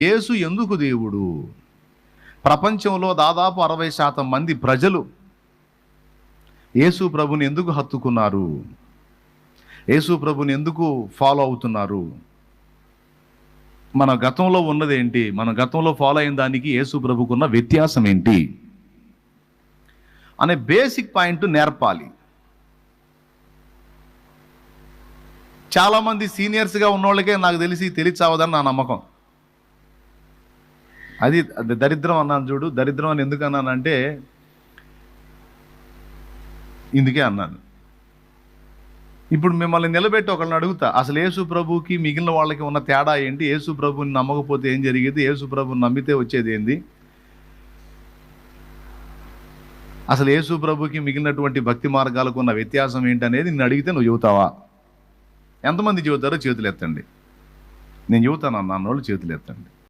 యేసు ఎందుకు దేవుడు? ప్రపంచంలో దాదాపు 60% మంది ప్రజలు యేసు ప్రభుని ఎందుకు హత్తుకున్నారు? యేసు ప్రభుని ఎందుకు ఫాలో అవుతున్నారు? మన గతంలో ఉన్నదేంటి? మన గతంలో ఫాలో అయిన దానికి యేసు ప్రభుకున్న వ్యత్యాసం ఏంటి అనే బేసిక్ పాయింట్ నేర్పాలి. చాలామంది సీనియర్స్గా ఉన్నోళ్ళకే నాకు తెలియచావదని నా నమ్మకం. అది దరిద్రం అన్నాను చూడు. దరిద్రం అని ఎందుకు అన్నానంటే ఇందుకే అన్నాను. ఇప్పుడు మిమ్మల్ని నిలబెట్టి ఒకళ్ళని అడుగుతా, అసలు యేసు ప్రభుకి మిగిలిన వాళ్ళకి ఉన్న తేడా ఏంటి? యేసు ప్రభుని నమ్మకపోతే ఏం జరిగేది? యేసు ప్రభుని నమ్మితే వచ్చేది ఏంది? అసలు యేసు ప్రభుకి మిగిలినటువంటి భక్తి మార్గాలకు ఉన్న వ్యత్యాసం ఏంటనేది నేను అడిగితే నువ్వు చెబుతావా? ఎంతమంది చెబుతారో చేతులు ఎత్తండి. నేను చెబుతాను అన్న వాళ్ళు చేతులు ఎత్తండి.